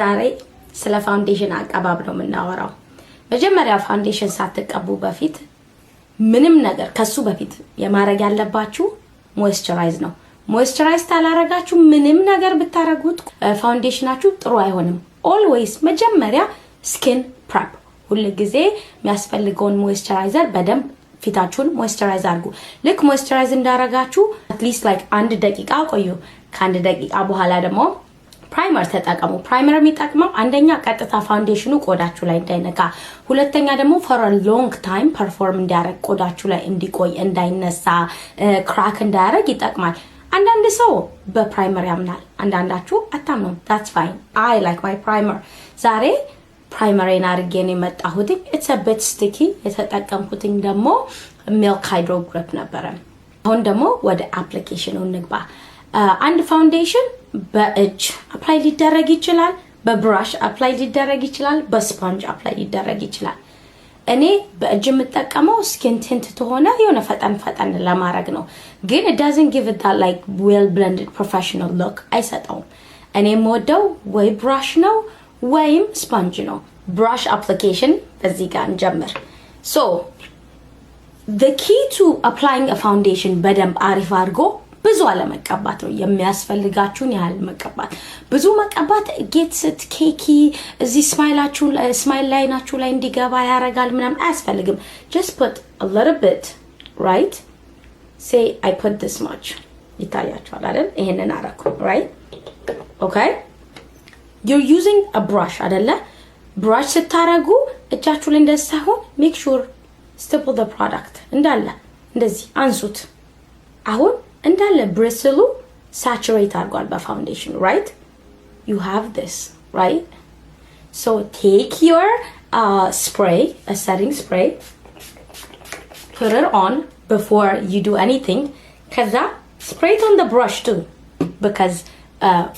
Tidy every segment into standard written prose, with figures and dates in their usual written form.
ዛሬ ስለ ፋውንዴሽን አቀባብ ነው የምናወራው። መጀመሪያ ፋውንዴሽን ሳትቀቡ በፊት ምንም ነገር ከሱ በፊት የማረግ ያለባችሁ ሞይስቸራይዝ ነው። ሞይስቸራይዝ ታላረጋችሁ ምንም ነገር ብታረጉት ፋውንዴሽናችሁ ጥሩ አይሆንም። ኦልዌይስ መጀመሪያ ስኪን ፕሬፕ ሁሉ ጊዜ የሚያስፈልገውን ሞይስቸራይዘር በደንብ ፊታችሁን ሞይስቸራይዝ አድርጉ። ልክ ሞይስቸራይዝ እንዳረጋችሁ አትሊስት ላይክ 1 ደቂቃ ቆዩ። ከ1 ደቂቃ በኋላ ደግሞ ፕራይመር ተጠቀሙ። ፕራይመር የሚጠቅመው አንደኛ ቀጥታ ፋውንዴሽኑ ቆዳችሁ ላይ እንዳይነካ፣ ሁለተኛ ደግሞ for a long time perform እንዲያረግ ቆዳችሁ ላይ እንዲቆይ እንዳይነሳ፣ ክራክ እንዳያረግ ይጠቅማል። አንዳንድ ሰው በፕራይመር ያምናል፣ አንዳንዳችሁ አታምኑም። that's fine. I like my primer. ዛሬ ፕራይመሬን አድርጌ ነው የመጣሁት። it's a bit sticky። የተጠቀምኩትኝ ደግሞ milk hydro grip ነበረ። አሁን ደግሞ ወደ አፕሊኬሽኑ እንግባ። አንድ ፋውንዴሽን በእጅ አፕላይ ሊደረግ ይችላል፣ በብራሽ አፕላይ ሊደረግ ይችላል፣ በስፖንጅ አፕላይ ሊደረግ ይችላል። እኔ በእጅ የምጠቀመው ስኪን ቲንት ተሆነ የሆነ ፈጠን ለማድረግ ነው፣ ግን it doesn't give it that like well blended professional look አይሰጠውም። እኔ የምወደው ወይ ብራሽ ነው ወይም ስፖንጅ ነው። ብራሽ አፕሊኬሽን በዚህ ጋር እንጀምር። so the key to applying a foundation በደንብ አሪፍ አድርጎ ብዙ አለመቀባት ነው የሚያስፈልጋችሁን ያህል መቀባት። ብዙ መቀባት ጌትስ ኬኪ እዚህ ስማይል ላይናችሁ ላይ እንዲገባ ያረጋል ምናምን አያስፈልግም። just put a little bit, right? say I put this much ይታያችኋል አይደል? ይሄንን አረኩ right? okay? you're using a brush አይደለ? brush ስታረጉ እጃችሁ ላይ እንደዚህ ሳይሆን make sure stipple the product እንዳለ እንደዚህ አንሱት። አሁን እንዳለ ብሪስሉ ሳቹሬት አድርጓል በፋውንዴሽን right? you have this right? so take your spray, a setting spray, put it on before you do anything. ከዛ spray it on the brush too because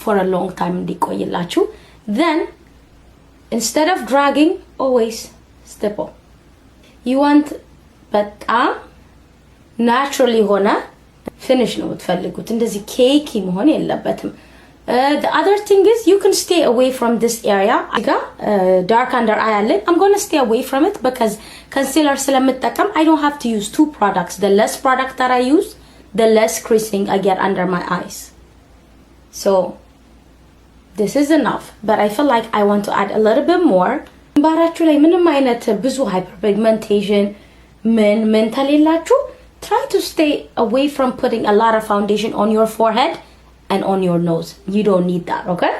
for a long time እንዲቆይላችሁ. then instead of dragging always stipple. you want በጣም naturally ሆነ finish ነው የምትፈልጉት። እንደዚህ ኬኪ መሆን የለበትም። the other thing is you can stay away from this area. dark under eye አለ. I'm going to stay away from it because concealer ስለምጠቀም I don't have to use 2 products. the less product that I use, the less creasing I get under my eyes. so this is enough, but I feel like I want to add a little bit more. ባራችሁ ላይ ምንም አይነት ብዙ hyperpigmentation ምን ተሌላችሁ try to stay away from putting a lot of foundation on your forehead and on your nose. You don't need that, okay?